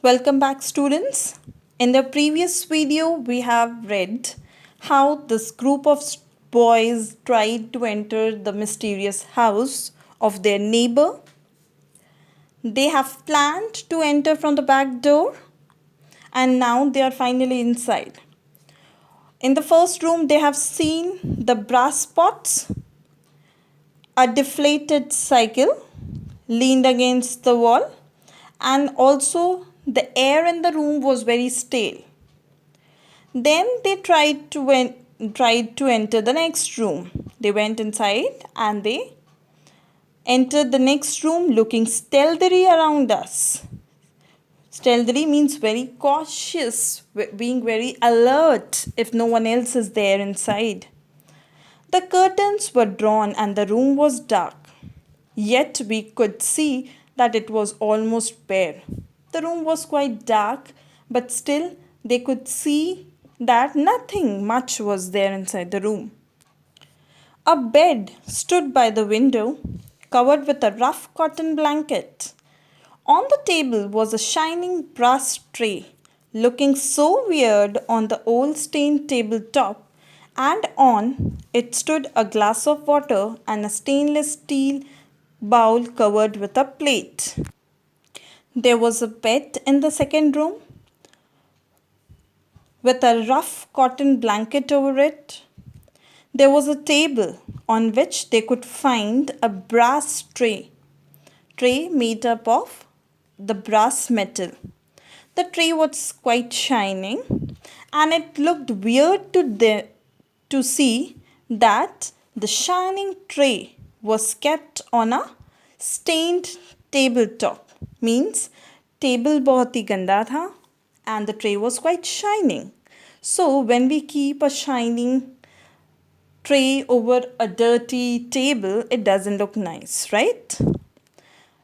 Welcome back, students. In the previous video, we have read how this group of boys tried to enter the mysterious house of their neighbor. They have planned to enter from the back door, and now they are finally inside. In the first room, they have seen the brass pots, a deflated cycle leaned against the wall, and also the air in the room was very stale. Then they tried to enter the next room. They went inside and they entered the next room looking stealthily around us. Stealthily means very cautious, being very alert if no one else is there inside. The curtains were drawn and the room was dark. Yet we could see that it was almost bare. The room was quite dark, but still they could see that nothing much was there inside the room. A bed stood by the window, covered with a rough cotton blanket. On the table was a shining brass tray, looking so weird on the old stained tabletop, and on it stood a glass of water and a stainless steel bowl covered with a plate. There was a bed in the second room with a rough cotton blanket over it. There was a table on which they could find a brass tray made up of the brass metal. The tray was quite shining, and it looked weird to see that the shining tray was kept on a stained tabletop. Means table बहुत ही गंदा था and the tray was quite shining. So when we keep a shining tray over a dirty table, it doesn't look nice, right?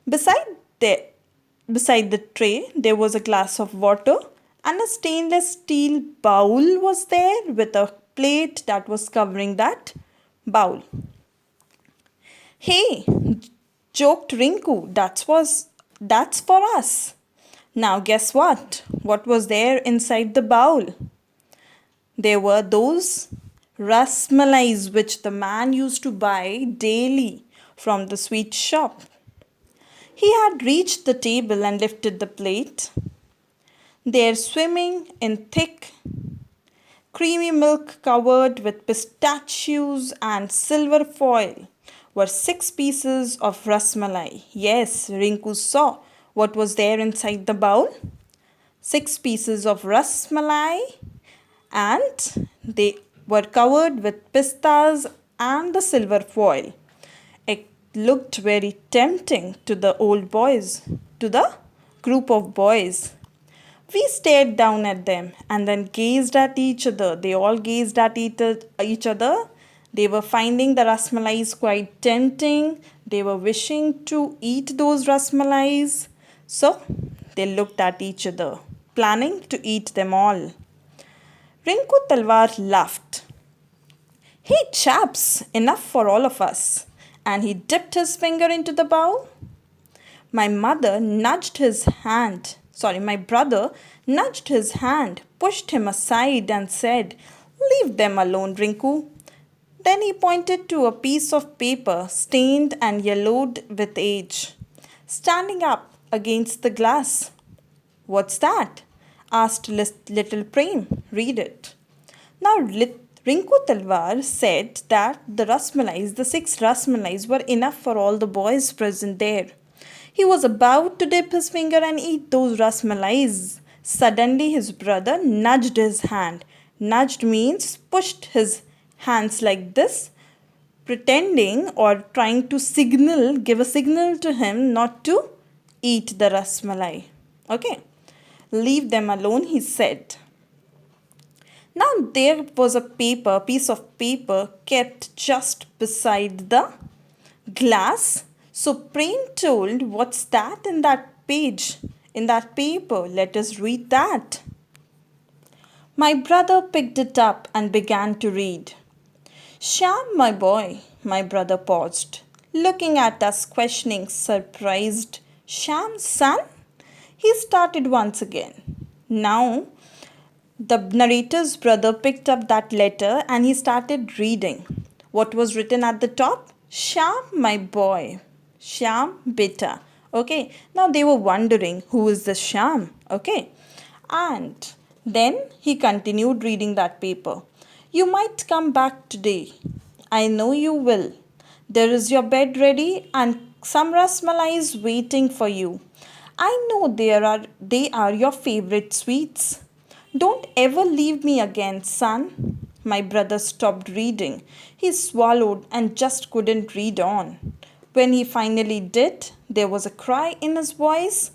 Beside the tray, there was a glass of water and a stainless steel bowl was there with a plate that was covering that bowl. Hey, joked Rinku, that's for us. Now guess what? What was there inside the bowl? There were those rasmalais which the man used to buy daily from the sweet shop. He had reached the table and lifted the plate. There, swimming in thick, creamy milk covered with pistachios and silver foil, were 6 pieces of rasmalai. Yes, Rinku saw what was there inside the bowl. 6 pieces of rasmalai, and they were covered with pistas and the silver foil. It looked very tempting to the old boys, to the group of boys. We stared down at them and then gazed at each other. They all gazed at each other. They were finding the rasmalais quite tempting. They were wishing to eat those rasmalais. So they looked at each other, planning to eat them all. Rinku Talwar laughed. Hey chaps, enough for all of us. And he dipped his finger into the bowl. My brother nudged his hand, pushed him aside and said, Leave them alone, Rinku. Then he pointed to a piece of paper stained and yellowed with age, standing up against the glass. What's that? Asked little Prem. Read it. Now Rinku Talwar said that the 6 rasmalais were enough for all the boys present there. He was about to dip his finger and eat those rasmalais. Suddenly his brother nudged his hand. Nudged means pushed his hands like this, pretending or trying to give a signal to him not to eat the rasmalai. Okay. Leave them alone, he said. Now there was a piece of paper kept just beside the glass. So Prem told, What's that in that page? In that paper, let us read that. My brother picked it up and began to read. Shyam, my boy, my brother paused, looking at us questioning, surprised. Shyam's son? He started once again. Now, the narrator's brother picked up that letter and he started reading. What was written at the top? Shyam, my boy. Shyam, beta. Okay. Now they were wondering who is this Shyam. Okay. And then he continued reading that paper. You might come back today. I know you will. There is your bed ready and some rasmalai is waiting for you. I know they are your favorite sweets. Don't ever leave me again, son. My brother stopped reading. He swallowed and just couldn't read on. When he finally did, there was a cry in his voice.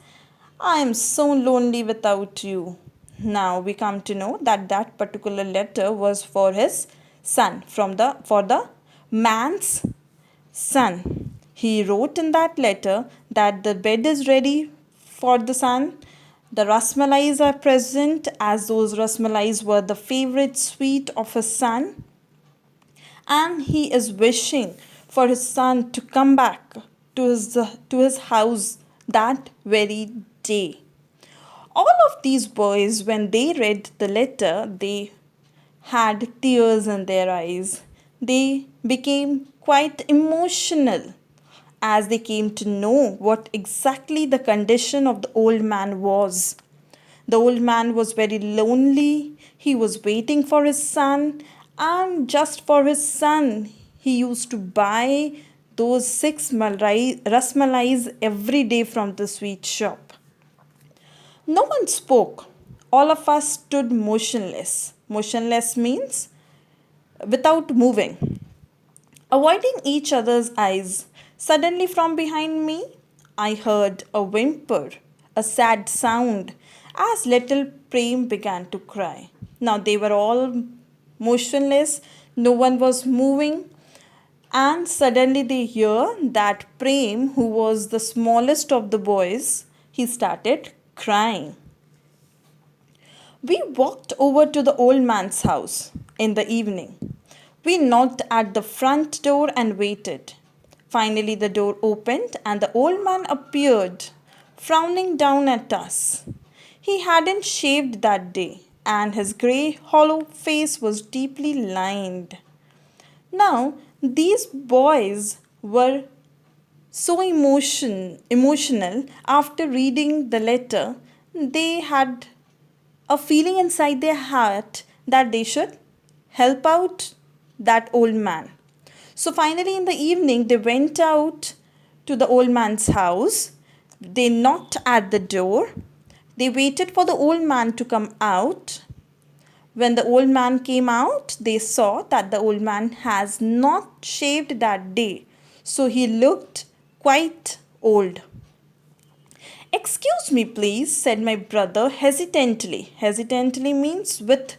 I am so lonely without you. Now we come to know that that particular letter was for his son, for the man's son. He wrote in that letter that the bed is ready for the son. The rasmalais are present, as those rasmalais were the favorite sweet of his son, and he is wishing for his son to come back to his house that very day. All of these boys, when they read the letter, they had tears in their eyes. They became quite emotional as they came to know what exactly the condition of the old man was. The old man was very lonely. He was waiting for his son, and just for his son, he used to buy those six rasmalais every day from the sweet shop. No one spoke. All of us stood motionless. Motionless means without moving, avoiding each other's eyes. Suddenly, from behind me, I heard a whimper, a sad sound, as little Prem began to cry. Now they were all motionless, no one was moving, and suddenly they hear that Prem, who was the smallest of the boys, he started crying. We walked over to the old man's house in the evening. We knocked at the front door and waited. Finally, the door opened and the old man appeared, frowning down at us. He hadn't shaved that day, and his grey, hollow face was deeply lined. Now, these boys were so emotional after reading the letter. They had a feeling inside their heart that they should help out that old man. So finally, in the evening, they went out to the old man's house. They knocked at the door. They waited for the old man to come out. When the old man came out, they saw that the old man has not shaved that day. So he looked quite old. Excuse me, please, said my brother hesitantly. Hesitantly means with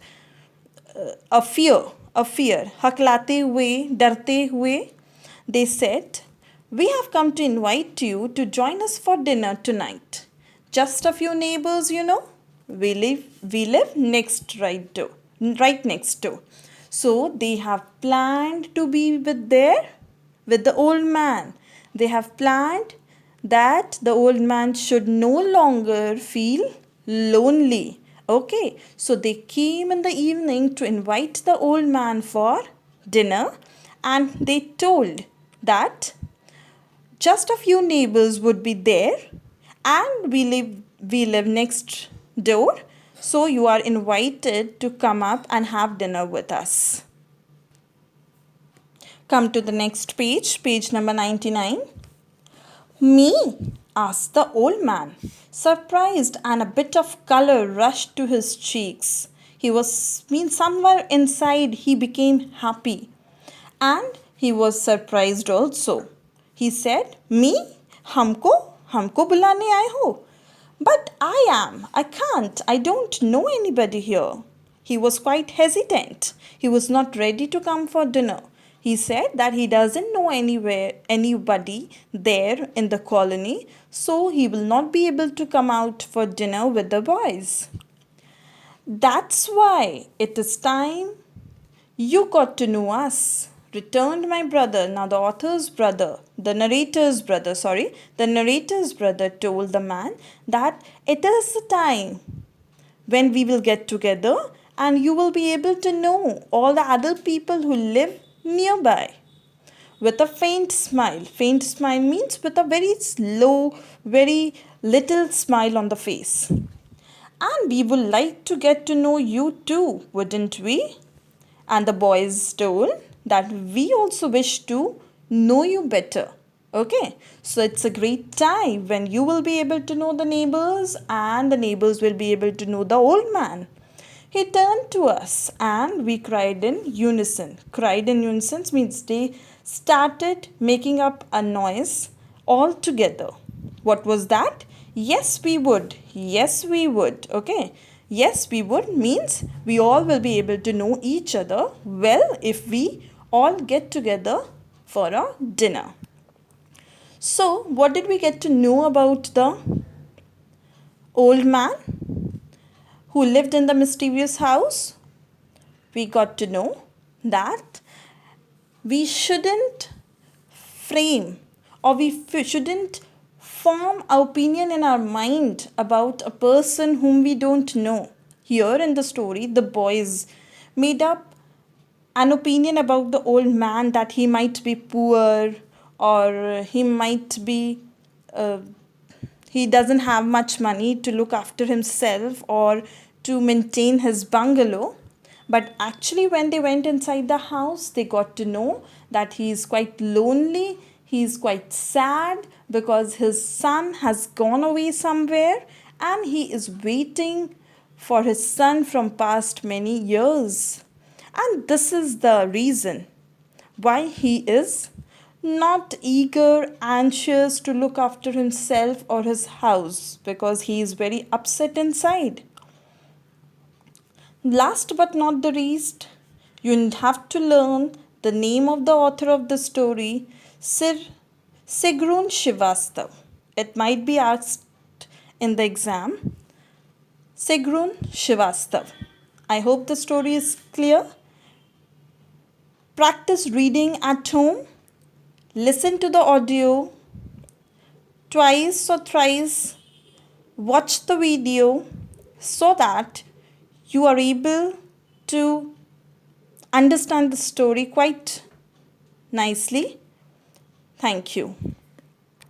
a fear, हकलाते हुए, डरते हुए. They said, we have come to invite you to join us for dinner tonight. Just a few neighbors, you know. We live right next door. So they have planned to be with the old man. They have planned that the old man should no longer feel lonely. Okay, so they came in the evening to invite the old man for dinner, and they told that just a few neighbors would be there, and we live next door, so you are invited to come up and have dinner with us. Come to the next page, page number 99. Me? Asked the old man. Surprised, and a bit of color rushed to his cheeks. Somewhere inside he became happy. And he was surprised also. He said, me? Hamko? Hamko bulane aaye ho? But I can't. I don't know anybody here. He was quite hesitant. He was not ready to come for dinner. He said that he doesn't know anybody there in the colony, so he will not be able to come out for dinner with the boys. That's why it is time you got to know us. returned my brother. Now, the narrator's brother told the man that it is the time when we will get together and you will be able to know all the other people who live nearby. With a faint smile. Faint smile means with a very slow, very little smile on the face. And we would like to get to know you too, wouldn't we? And the boys told that we also wish to know you better. Okay, so it's a great time when you will be able to know the neighbors and the neighbors will be able to know the old man. He turned to us and we cried in unison. Cried in unison means they started making up a noise all together. What was that? Yes, we would. Yes, we would. Okay. Yes, we would means we all will be able to know each other well if we all get together for a dinner. So, what did we get to know about the old man who lived in the mysterious house? We got to know that we shouldn't frame or shouldn't form our opinion in our mind about a person whom we don't know. Here in the story, the boys made up an opinion about the old man that he might be poor or he might be he doesn't have much money to look after himself or to maintain his bungalow. But actually, when they went inside the house, they got to know that he is quite lonely, he is quite sad because his son has gone away somewhere and he is waiting for his son from past many years. And this is the reason why he is not eager, anxious to look after himself or his house because he is very upset inside. Last but not the least, you have to learn the name of the author of the story, Sigrun Shivastav. It might be asked in the exam. Sigrun Shivastav. I hope the story is clear. Practice reading at home. Listen to the audio twice or thrice. Watch the video so that you are able to understand the story quite nicely. Thank you.